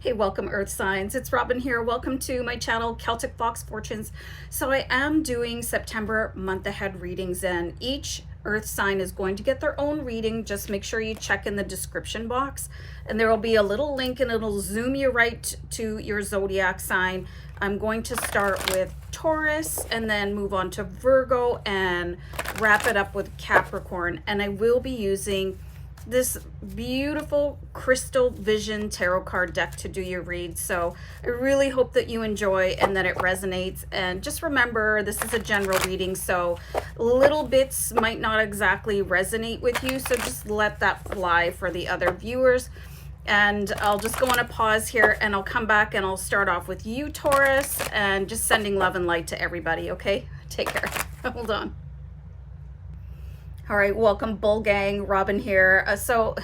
Hey, welcome Earth Signs. It's Robin here. Welcome to my channel, Celtic Fox Fortunes. So I am doing September month ahead readings, and each Earth sign is going to get their own reading. Just make sure you check in the description box, and there will be a little link and it'll zoom you right to your zodiac sign. I'm going to start with Taurus and then move on to Virgo and wrap it up with Capricorn. And I will be using this beautiful crystal vision tarot card deck to do your read. So I really hope that you enjoy and that it resonates. And just remember, this is a general reading, so little bits might not exactly resonate with you, so just let that fly for the other viewers. And I'll just go on a pause here and I'll come back and I'll start off with you, Taurus, and just sending love and light to everybody. Okay, take care. Hold on. All right, welcome Bull Gang, Robin here. So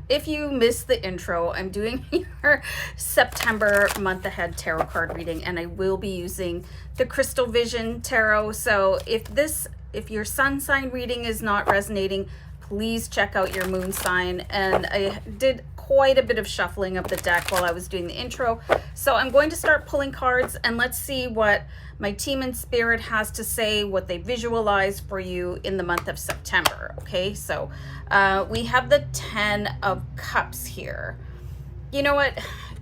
if you missed the intro, I'm doing your September month ahead tarot card reading, and I will be using the Crystal Vision Tarot. So if your sun sign reading is not resonating, please check out your moon sign. And I did quite a bit of shuffling of the deck while I was doing the intro. So I'm going to start pulling cards, and let's see what my team in spirit has to say, what they visualize for you in the month of September. Okay, so we have the 10 of Cups here. You know what?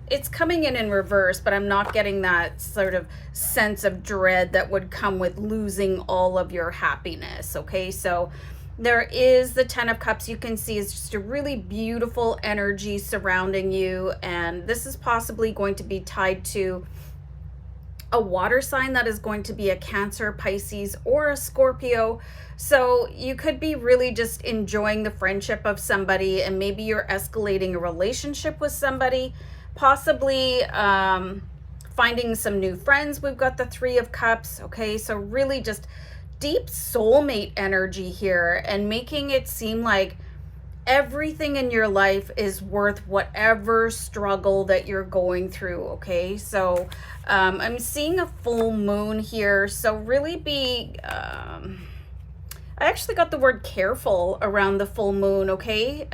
It's coming in reverse, but I'm not getting that sort of sense of dread that would come with losing all of your happiness. Okay, so there is the 10 of Cups. You can see it's just a really beautiful energy surrounding you, and this is possibly going to be tied to a water sign that is going to be a Cancer, Pisces, or a Scorpio. So you could be really just enjoying the friendship of somebody, and maybe you're escalating a relationship with somebody, possibly finding some new friends. We've got the 3 of Cups. Okay, so really just deep soulmate energy here, and making it seem like everything in your life is worth whatever struggle that you're going through. Okay, so I'm seeing a full moon here, so really be I actually got the word careful around the full moon. Okay,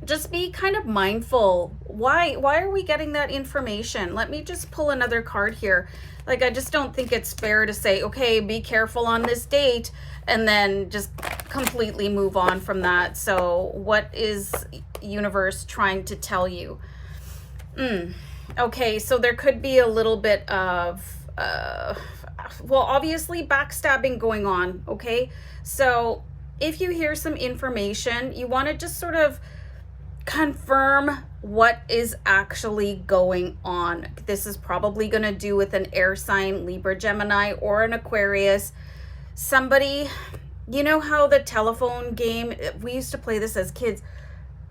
just be kind of mindful. Why are we getting that information? Let me just pull another card here. Like, I just don't think it's fair to say, okay, be careful on this date, and then just completely move on from that. So what is universe trying to tell you? Okay, so there could be a little bit of, well, obviously backstabbing going on. Okay, so if you hear some information, you want to just sort of confirm what is actually going on. This is probably going to do with an air sign, Libra, Gemini, or an Aquarius. Somebody, you know how the telephone game, we used to play this as kids,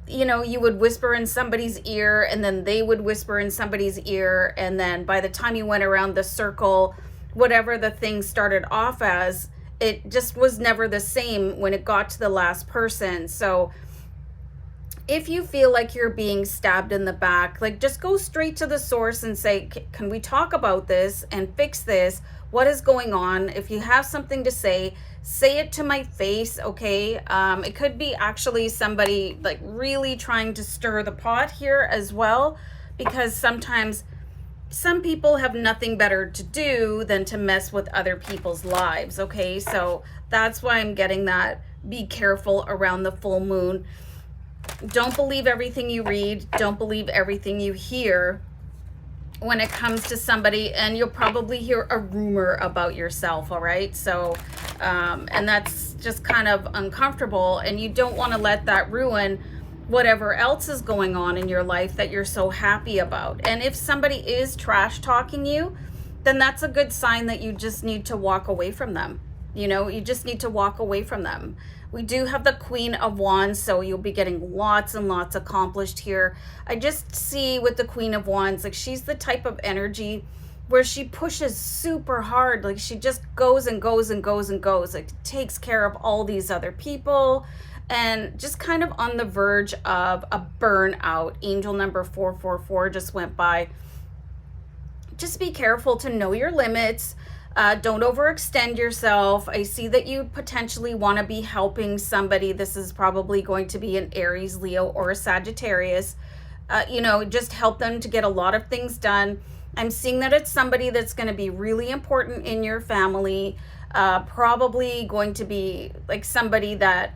you know, you would whisper in somebody's ear and then they would whisper in somebody's ear, and then by the time you went around the circle, whatever the thing started off as, it just was never the same when it got to the last person. So if you feel like you're being stabbed in the back, like, just go straight to the source and say, can we talk about this and fix this? What is going on? If you have something to say it to my face. Okay, it could be actually somebody like really trying to stir the pot here as well, because sometimes some people have nothing better to do than to mess with other people's lives. Okay, so that's why I'm getting that be careful around the full moon. Don't believe everything you read. Don't believe everything you hear when it comes to somebody, and you'll probably hear a rumor about yourself. All right, so and that's just kind of uncomfortable, and you don't want to let that ruin whatever else is going on in your life that you're so happy about. And if somebody is trash talking you, then that's a good sign that you just need to walk away from them. You know, you just need to walk away from them. We do have the Queen of Wands, so you'll be getting lots and lots accomplished here. I just see with the Queen of Wands, like, she's the type of energy where she pushes super hard. Like, she just goes and goes and goes and goes, like, takes care of all these other people, and just kind of on the verge of a burnout. Angel number 444 just went by. Just be careful to know your limits. Don't overextend yourself. I see that you potentially want to be helping somebody. This is probably going to be an Aries, Leo, or a Sagittarius. you know, just help them to get a lot of things done. I'm seeing that it's somebody that's going to be really important in your family, probably going to be like somebody that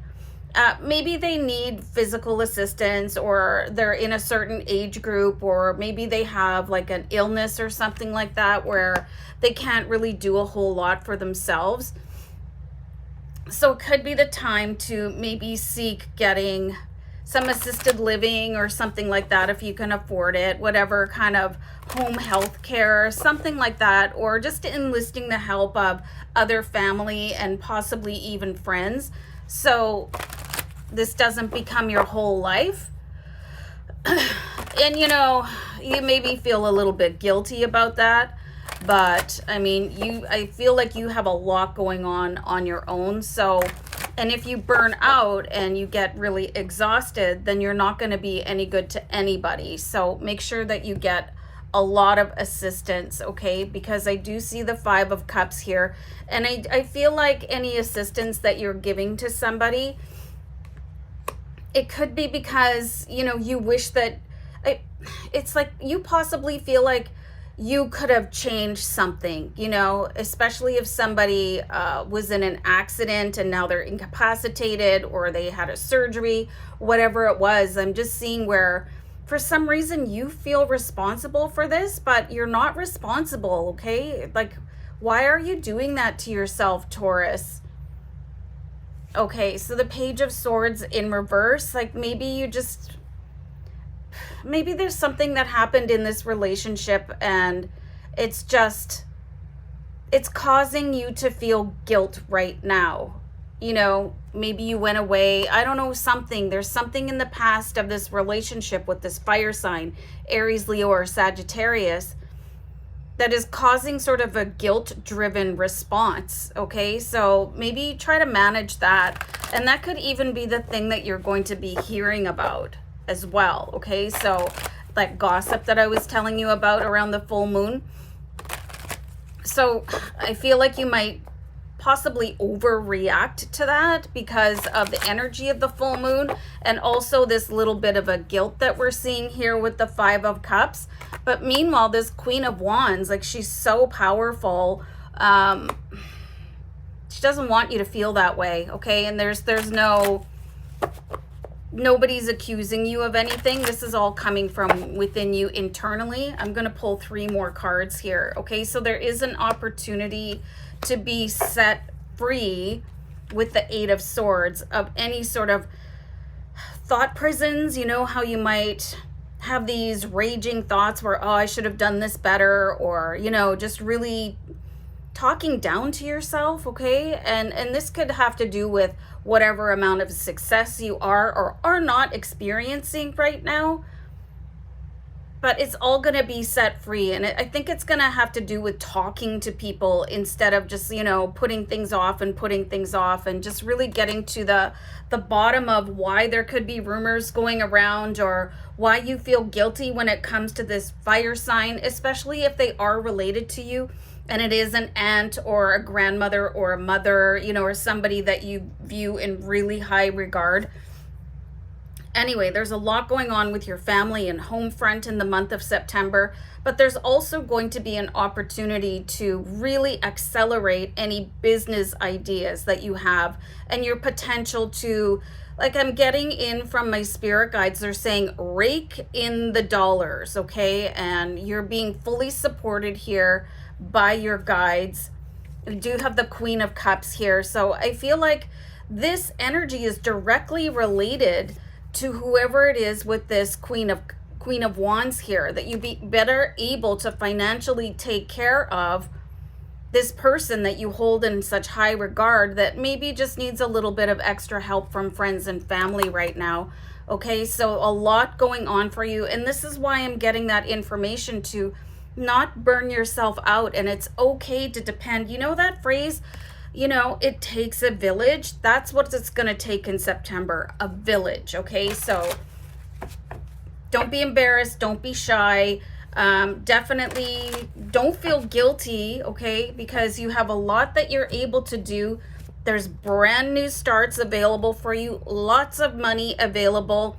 maybe they need physical assistance, or they're in a certain age group, or maybe they have like an illness or something like that where they can't really do a whole lot for themselves. So it could be the time to maybe seek getting some assisted living or something like that if you can afford it, whatever kind of home health care, something like that, or just enlisting the help of other family and possibly even friends. So this doesn't become your whole life. And you know, you maybe feel a little bit guilty about that, but I mean, I feel like you have a lot going on your own. So, and if you burn out and you get really exhausted, then you're not going to be any good to anybody. So make sure that you get a lot of assistance, okay? Because I do see the 5 of Cups here, and I feel like any assistance that you're giving to somebody, it could be because, you know, you wish that, it's like you possibly feel like you could have changed something, you know, especially if somebody was in an accident and now they're incapacitated, or they had a surgery, whatever it was. I'm just seeing where for some reason you feel responsible for this, but you're not responsible, okay? Like, why are you doing that to yourself, Taurus? Okay, so the Page of Swords in reverse, like maybe there's something that happened in this relationship, and it's causing you to feel guilt right now. You know, maybe you went away, I don't know, there's something in the past of this relationship with this fire sign, Aries, Leo, or Sagittarius, that is causing sort of a guilt-driven response, okay? So maybe try to manage that, and that could even be the thing that you're going to be hearing about as well, okay? So that gossip that I was telling you about around the full moon. So I feel like you might possibly overreact to that because of the energy of the full moon, and also this little bit of a guilt that we're seeing here with the 5 of Cups. But meanwhile, this Queen of Wands, like, she's so powerful. She doesn't want you to feel that way, okay? And there's nobody's accusing you of anything. This is all coming from within you internally. I'm going to pull 3 more cards here, okay? So there is an opportunity to be set free with the 8 of Swords of any sort of thought prisons. You know how you might have these raging thoughts where, oh, I should have done this better, or, you know, just really talking down to yourself, okay? And this could have to do with whatever amount of success you are or are not experiencing right now. But it's all going to be set free. And I think it's going to have to do with talking to people instead of just, you know, putting things off and just really getting to the bottom of why there could be rumors going around, or why you feel guilty when it comes to this fire sign, especially if they are related to you and it is an aunt or a grandmother or a mother, you know, or somebody that you view in really high regard. Anyway, there's a lot going on with your family and home front in the month of September, but there's also going to be an opportunity to really accelerate any business ideas that you have, and your potential to, like, I'm getting in from my spirit guides, they're saying rake in the dollars, okay? And you're being fully supported here by your guides. We do have the Queen of Cups here, so I feel like this energy is directly related to whoever it is with this Queen of Wands here, that you be better able to financially take care of this person that you hold in such high regard, that maybe just needs a little bit of extra help from friends and family right now. Okay, so a lot going on for you, and this is why I'm getting that information to not burn yourself out. And it's okay to depend, you know that phrase, you know, it takes a village. That's what it's going to take in September, a village, okay? So don't be embarrassed. Don't be shy. Definitely don't feel guilty, okay? Because you have a lot that you're able to do. There's brand new starts available for you. Lots of money available.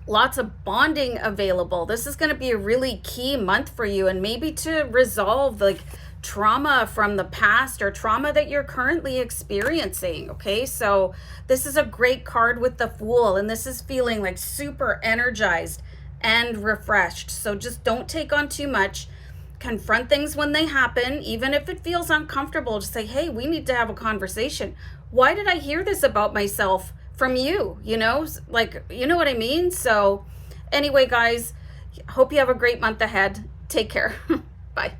Lots of bonding available. This is going to be a really key month for you, and maybe to resolve like trauma from the past or trauma that you're currently experiencing. Okay, so this is a great card with the Fool, and this is feeling like super energized and refreshed. So just don't take on too much. Confront things when they happen, even if it feels uncomfortable. Just say, hey, we need to have a conversation. Why did I hear this about myself from you? You know, like, you know what I mean? So anyway, guys, hope you have a great month ahead. Take care. Bye.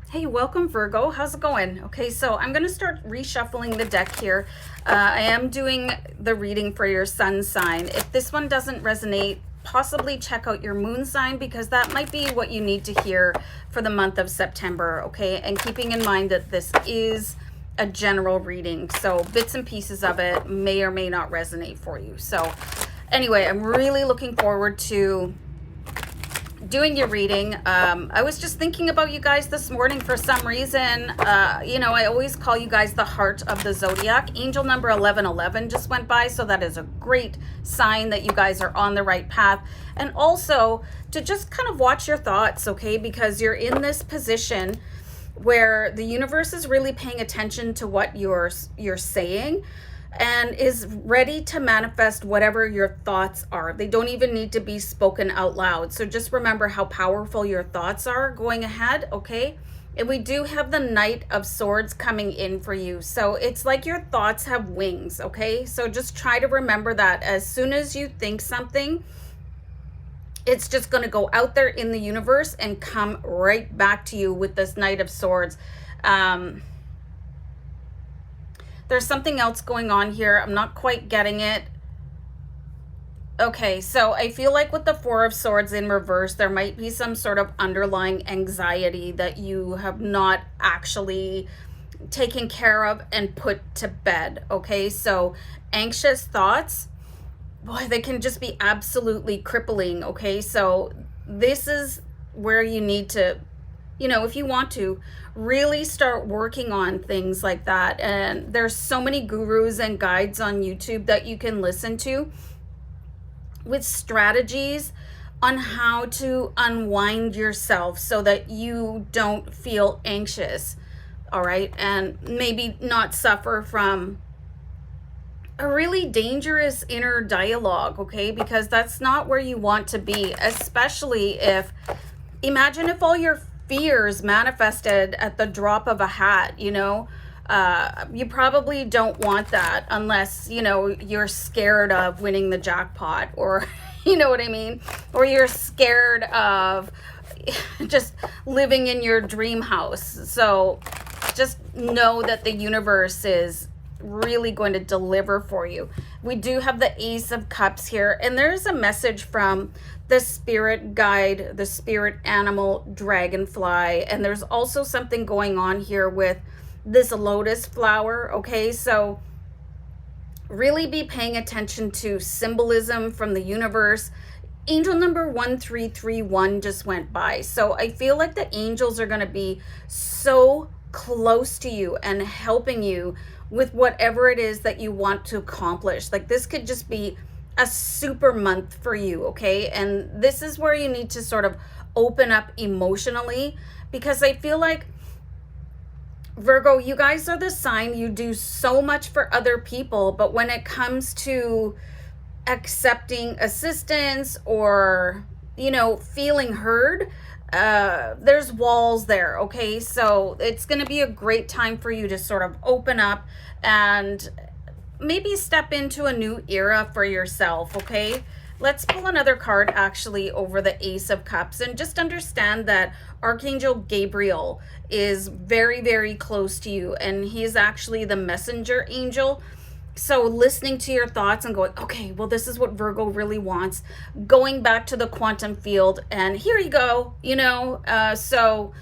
Hey, welcome, Virgo. How's it going? Okay, so I'm going to start reshuffling the deck here. I am doing the reading for your sun sign. If this one doesn't resonate, possibly check out your moon sign, because that might be what you need to hear for the month of September, okay? And keeping in mind that this is a general reading, so bits and pieces of it may or may not resonate for you. So anyway, I'm really looking forward to doing your reading. I was just thinking about you guys this morning for some reason. You know, I always call you guys the heart of the zodiac. Angel number 1111 just went by, so that is a great sign that you guys are on the right path. And also to just kind of watch your thoughts, okay? Because you're in this position where the universe is really paying attention to what you're saying, and is ready to manifest whatever your thoughts are. They don't even need to be spoken out loud. So just remember how powerful your thoughts are going ahead, okay? And we do have the Knight of Swords coming in for you. So it's like your thoughts have wings, okay? So just try to remember that as soon as you think something, it's just going to go out there in the universe and come right back to you with this Knight of Swords. There's something else going on here. I'm not quite getting it. Okay, so I feel like with the Four of Swords in reverse, there might be some sort of underlying anxiety that you have not actually taken care of and put to bed, okay? So anxious thoughts, boy, they can just be absolutely crippling, okay? So this is where you need to, you know, if you want to, really start working on things like that. And there's so many gurus and guides on YouTube that you can listen to with strategies on how to unwind yourself so that you don't feel anxious, all right? And maybe not suffer from a really dangerous inner dialogue, okay? Because that's not where you want to be, especially if, imagine if all your fears manifested at the drop of a hat, you know? You probably don't want that unless, you know, you're scared of winning the jackpot, or, you know what I mean? Or you're scared of just living in your dream house. So just know that the universe is really going to deliver for you. We do have the Ace of Cups here, and there's a message from the spirit guide, the spirit animal dragonfly, and there's also something going on here with this lotus flower, okay? So really be paying attention to symbolism from the universe. Angel number 1331 just went by, so I feel like the angels are going to be so close to you and helping you with whatever it is that you want to accomplish. Like, this could just be a super month for you, okay? And this is where you need to sort of open up emotionally, because I feel like, Virgo, you guys are the sign, you do so much for other people, but when it comes to accepting assistance or, you know, feeling heard, there's walls there, okay? So it's going to be a great time for you to sort of open up and maybe step into a new era for yourself, okay? Let's pull another card actually over the Ace of Cups, and just understand that Archangel Gabriel is very, very close to you, and he's actually the messenger angel. So listening to your thoughts and going, okay, well, this is what Virgo really wants, going back to the quantum field, and here you go, you know. So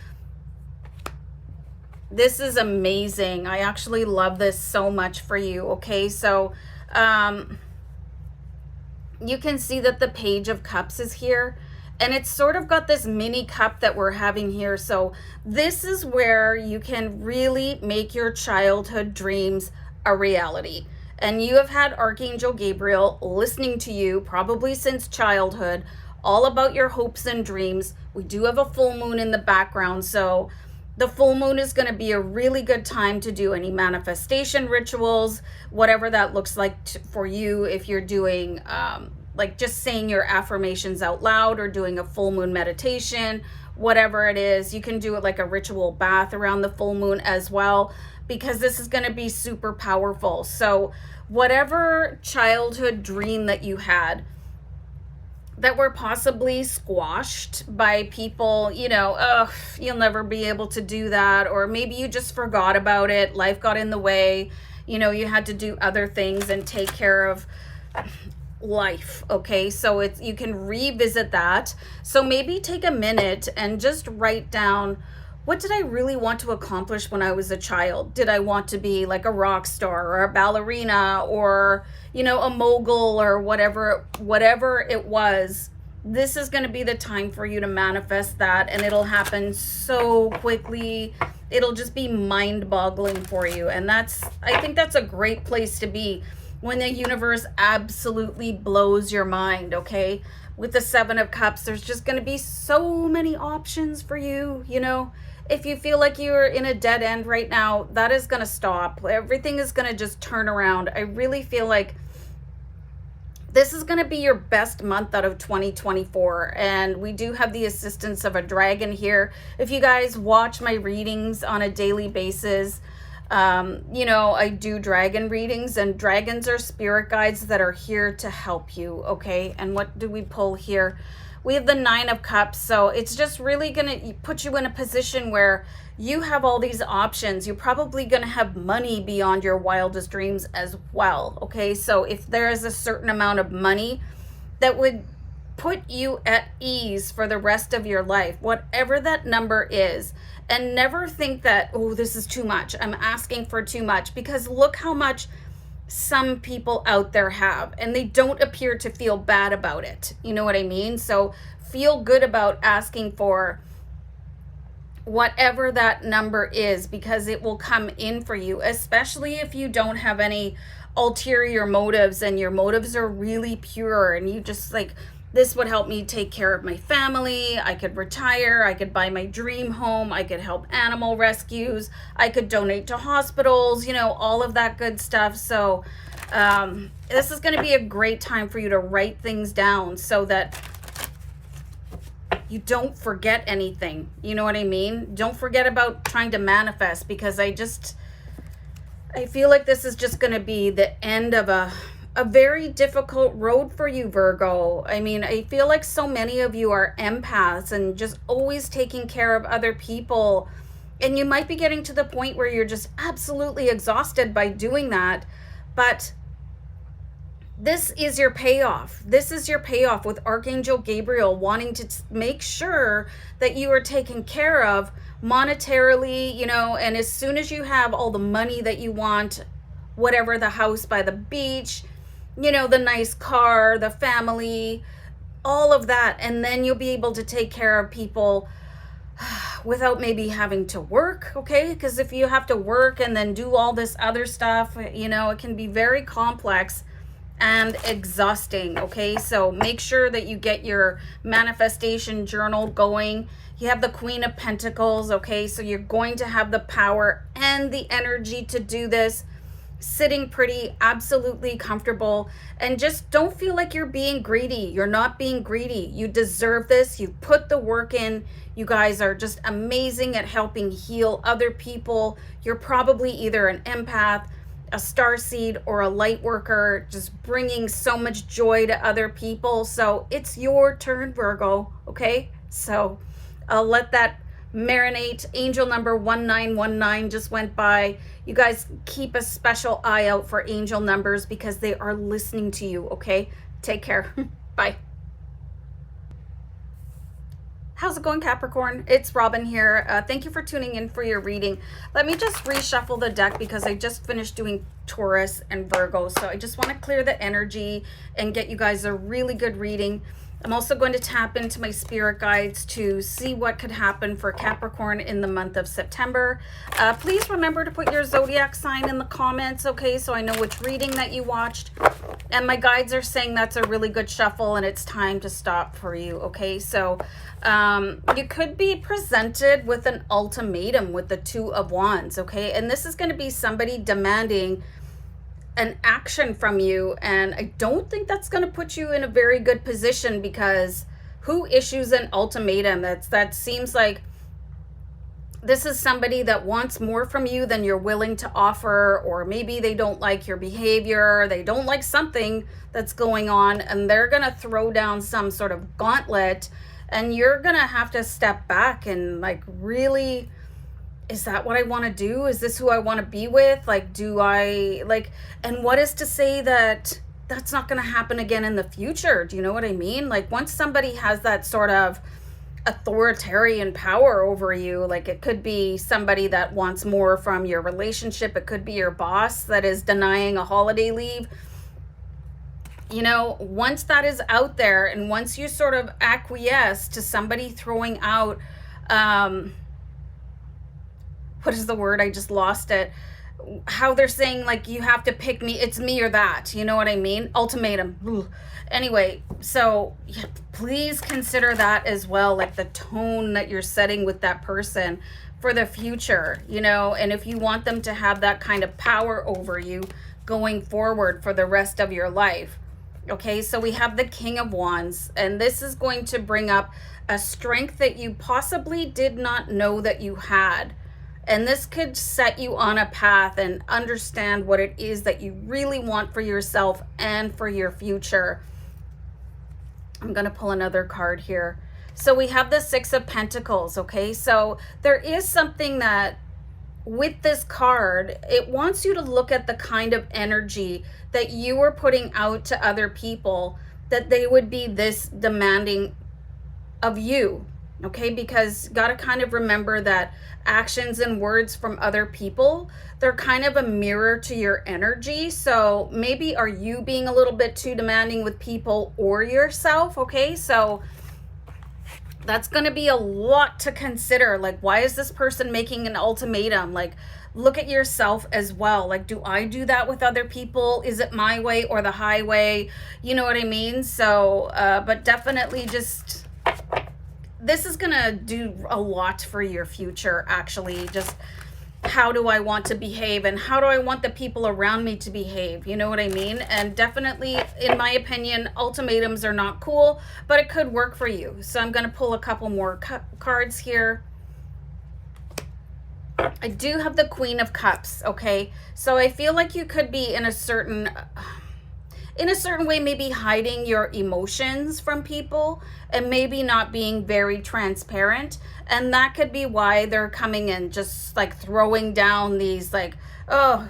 this is amazing. I actually love this so much for you, okay? So you can see that the Page of Cups is here, and it's sort of got this mini cup that we're having here. So this is where you can really make your childhood dreams a reality. and you have had Archangel Gabriel listening to you probably since childhood, all about your hopes and dreams. We do have a full moon in the background, so the full moon is going to be a really good time to do any manifestation rituals, whatever that looks like for you. If you're doing like just saying your affirmations out loud or doing a full moon meditation, whatever it is, you can do it like a ritual bath around the full moon as well, because this is going to be super powerful. So whatever childhood dream that you had that were possibly squashed by people, you know, oh, you'll never be able to do that, or maybe you just forgot about it, life got in the way, you know, you had to do other things and take care of life. Okay, so it's, you can revisit that. So maybe take a minute and just write down, what did I really want to accomplish when I was a child? Did I want to be like a rock star or a ballerina or, you know, a mogul or whatever it was? This is going to be the time for you to manifest that, and it'll happen so quickly. It'll just be mind-boggling for you. And I think that's a great place to be, when the universe absolutely blows your mind, okay? With the Seven of Cups, there's just going to be so many options for you, you know? If you feel like you're in a dead end right now, that is going to stop. Everything is going to just turn around. I really feel like this is going to be your best month out of 2024. And we do have the assistance of a dragon here. If you guys watch my readings on a daily basis, you know, I do dragon readings, and dragons are spirit guides that are here to help you. Okay. And what do we pull here? We have the Nine of Cups. So it's just really going to put you in a position where you have all these options. You're probably going to have money beyond your wildest dreams as well. Okay. So if there is a certain amount of money that would put you at ease for the rest of your life, whatever that number is, and never think that, oh, this is too much, I'm asking for too much, because look how much some people out there have, and they don't appear to feel bad about it. You know what I mean? So feel good about asking for whatever that number is, because it will come in for you, especially if you don't have any ulterior motives and your motives are really pure, and you just like, this would help me take care of my family, I could retire, I could buy my dream home, I could help animal rescues, I could donate to hospitals, you know, all of that good stuff. So this is going to be a great time for you to write things down so that you don't forget anything. You know what I mean? Don't forget about trying to manifest, because I feel like this is just going to be the end of a very difficult road for you, Virgo. I mean, I feel like so many of you are empaths and just always taking care of other people. And you might be getting to the point where you're just absolutely exhausted by doing that. But this is your payoff. This is your payoff with Archangel Gabriel wanting to make sure that you are taken care of monetarily, you know, and as soon as you have all the money that you want, whatever, the house by the beach, you know, the nice car, the family, all of that. And then you'll be able to take care of people without maybe having to work, okay? Because if you have to work and then do all this other stuff, you know, it can be very complex and exhausting, okay? So make sure that you get your manifestation journal going. You have the Queen of Pentacles, okay? So you're going to have the power and the energy to do this, sitting pretty, absolutely comfortable, and just don't feel like you're being greedy. You're not being greedy. You deserve this. You've put the work in. You guys are just amazing at helping heal other people. You're probably either an empath, a starseed, or a light worker, just bringing so much joy to other people. So it's your turn, Virgo, okay? So I'll let that marinate. Angel number 1919 just went by. You guys keep a special eye out for angel numbers, because they are listening to you, okay? Take care. Bye. How's it going, Capricorn? It's Robin here. Thank you for tuning in for your reading. Let me just reshuffle the deck, because I just finished doing Taurus and Virgo. So I just want to clear the energy and get you guys a really good reading. I'm also going to tap into my spirit guides to see what could happen for Capricorn in the month of September. Please remember to put your zodiac sign in the comments, okay, so I know which reading that you watched. And my guides are saying that's a really good shuffle and it's time to stop for you, okay? So you could be presented with an ultimatum with the Two of Wands, okay? And this is going to be somebody demanding an action from you, and I don't think that's going to put you in a very good position, because who issues an ultimatum? That seems like this is somebody that wants more from you than you're willing to offer, or maybe they don't like your behavior, they don't like something that's going on, and they're going to throw down some sort of gauntlet, and you're going to have to step back and like, really, is that what I want to do? Is this who I want to be with? Like, do I like, and what is to say that that's not going to happen again in the future? Do you know what I mean? Like, once somebody has that sort of authoritarian power over you, like, it could be somebody that wants more from your relationship. It could be your boss that is denying a holiday leave. You know, once that is out there, and once you sort of acquiesce to somebody throwing out, what is the word? I just lost it. How they're saying, like, you have to pick me. It's me or that. You know what I mean? Ultimatum. Ugh. Anyway, so yeah, please consider that as well. Like, the tone that you're setting with that person for the future, you know, and if you want them to have that kind of power over you going forward for the rest of your life. Okay, so we have the King of Wands, and this is going to bring up a strength that you possibly did not know that you had. And this could set you on a path and understand what it is that you really want for yourself and for your future. I'm going to pull another card here. So we have the Six of Pentacles, okay? So there is something that with this card, it wants you to look at the kind of energy that you were putting out to other people, that they would be this demanding of you. Okay, because got to kind of remember that actions and words from other people, they're kind of a mirror to your energy. So maybe are you being a little bit too demanding with people or yourself? Okay, so that's going to be a lot to consider. Like, why is this person making an ultimatum? Like, look at yourself as well. Like, do I do that with other people? Is it my way or the highway? You know what I mean? So, but definitely just, this is going to do a lot for your future, actually. Just how do I want to behave, and how do I want the people around me to behave? You know what I mean? And definitely, in my opinion, ultimatums are not cool, but it could work for you. So I'm going to pull a couple more cards here. I do have the Queen of Cups, okay? So I feel like you could be in a certain way, maybe hiding your emotions from people and maybe not being very transparent. And that could be why they're coming in, just like throwing down these like, oh,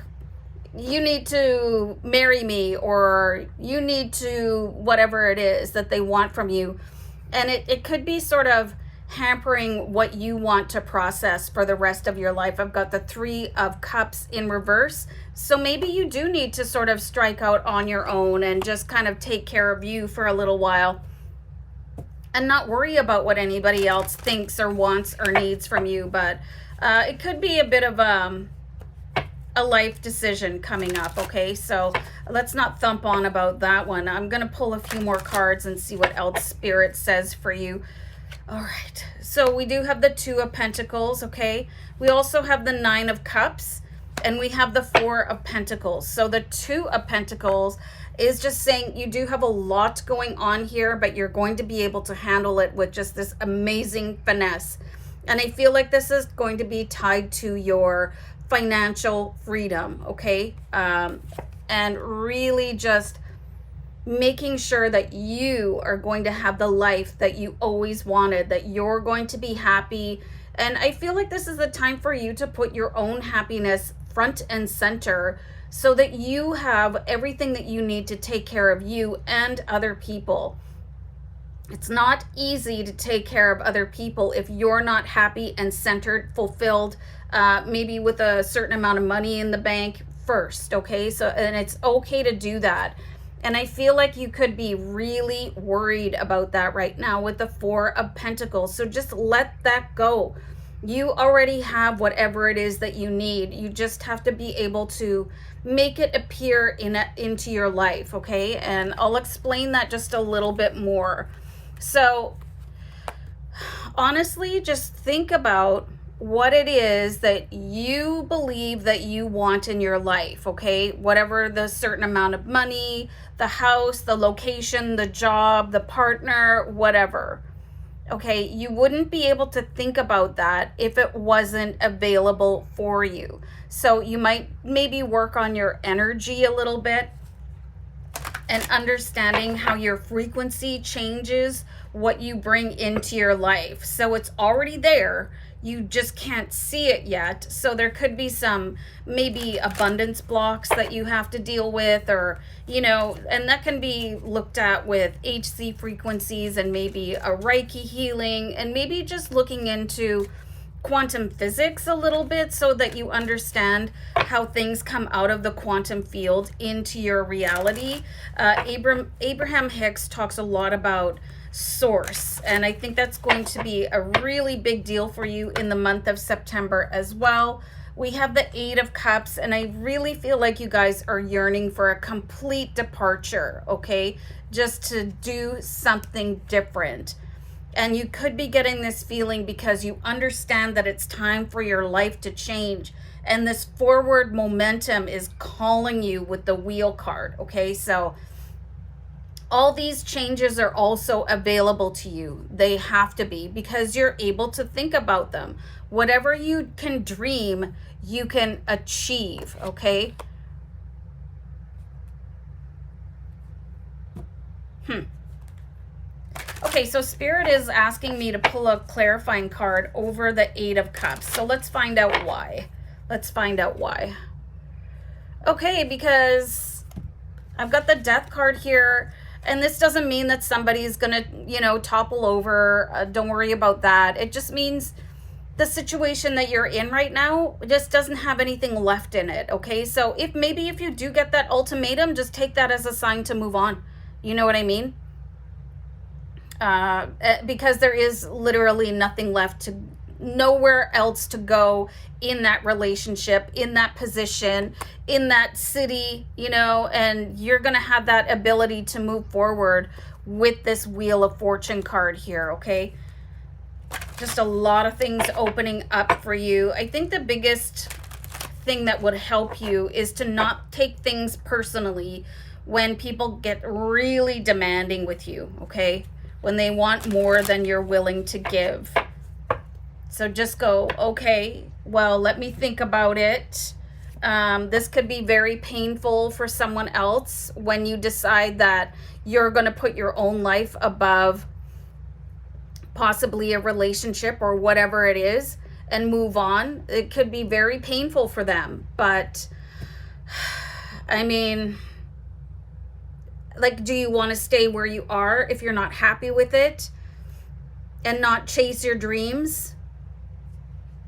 you need to marry me, or you need to, whatever it is that they want from you. And it could be sort of hampering what you want to process for the rest of your life. I've got the Three of Cups in reverse. So maybe you do need to sort of strike out on your own and just kind of take care of you for a little while and not worry about what anybody else thinks or wants or needs from you. But it could be a bit of a life decision coming up, okay? So let's not thump on about that one. I'm going to pull a few more cards and see what else Spirit says for you. All right, so we do have the Two of Pentacles, okay? We also have the Nine of Cups, and we have the Four of Pentacles. So the Two of Pentacles is just saying you do have a lot going on here, but you're going to be able to handle it with just this amazing finesse. And I feel like this is going to be tied to your financial freedom, okay? And really just making sure that you are going to have the life that you always wanted, that you're going to be happy. And I feel like this is the time for you to put your own happiness front and center so that you have everything that you need to take care of you and other people. It's not easy to take care of other people if you're not happy and centered, fulfilled, maybe with a certain amount of money in the bank first, okay? So, and it's okay to do that. And I feel like you could be really worried about that right now with the Four of Pentacles. So just let that go. You already have whatever it is that you need. You just have to be able to make it appear into your life, okay? And I'll explain that just a little bit more. So honestly, just think about what it is that you believe that you want in your life, okay? Whatever the certain amount of money, the house, the location, the job, the partner, whatever. Okay, you wouldn't be able to think about that if it wasn't available for you. So you might maybe work on your energy a little bit and understanding how your frequency changes what you bring into your life. So it's already there. You just can't see it yet. So there could be some maybe abundance blocks that you have to deal with, or, you know, and that can be looked at with HC frequencies and maybe a Reiki healing, and maybe just looking into quantum physics a little bit so that you understand how things come out of the quantum field into your reality. Abraham Hicks talks a lot about source, and I think that's going to be a really big deal for you in the month of September as well. We have the Eight of Cups, and I really feel like you guys are yearning for a complete departure, okay? Just to do something different. And you could be getting this feeling because you understand that it's time for your life to change. And this forward momentum is calling you with the Wheel card, okay? So all these changes are also available to you. They have to be, because you're able to think about them. Whatever you can dream, you can achieve, okay? Okay, so Spirit is asking me to pull a clarifying card over the Eight of Cups. So let's find out why. Let's find out why. Okay, because I've got the Death card here, and this doesn't mean that somebody's gonna, you know, topple over. Don't worry about that. It just means the situation that you're in right now just doesn't have anything left in it, okay? So if you do get that ultimatum, just take that as a sign to move on. You know what I mean? Because there is literally nothing left to, nowhere else to go in that relationship, in that position, in that city, you know, and you're going to have that ability to move forward with this Wheel of Fortune card here, okay? Just a lot of things opening up for you. I think the biggest thing that would help you is to not take things personally when people get really demanding with you, okay? When they want more than you're willing to give. So just go, okay, well, let me think about it. This could be very painful for someone else when you decide that you're going to put your own life above possibly a relationship or whatever it is and move on. It could be very painful for them. But, I mean, like, do you want to stay where you are if you're not happy with it and not chase your dreams?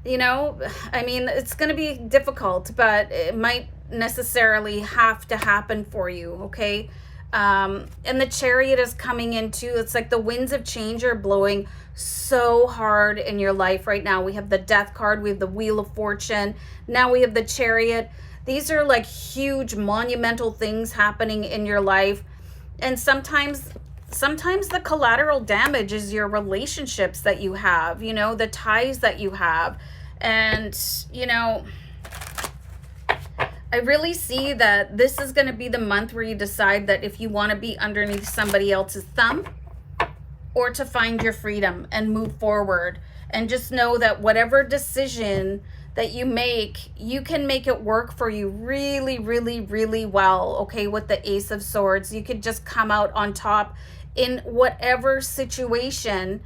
You know, I mean, it's going to be difficult, but it might necessarily have to happen for you, okay? And the Chariot is coming in too. It's like the winds of change are blowing so hard in your life right now. We have the Death card, we have the Wheel of Fortune, now we have the Chariot. These are like huge monumental things happening in your life. And sometimes the collateral damage is your relationships that you have, you know, the ties that you have. And, you know, I really see that this is going to be the month where you decide that if you want to be underneath somebody else's thumb or to find your freedom and move forward. And just know that whatever decision that you make, you can make it work for you really, really, really well, okay? With the Ace of Swords, you could just come out on top in whatever situation.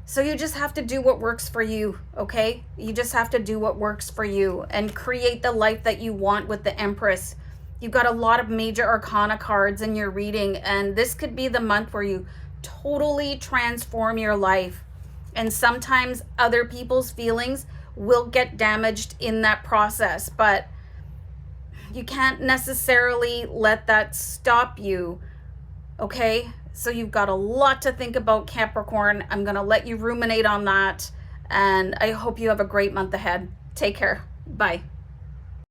So you just have to do what works for you, okay? You just have to do what works for you and create the life that you want with the Empress. You've got a lot of major arcana cards in your reading, and this could be the month where you totally transform your life. And sometimes other people's feelings will get damaged in that process, but you can't necessarily let that stop you, okay? So you've got a lot to think about, Capricorn. I'm going to let you ruminate on that, and I hope you have a great month ahead. Take care. Bye.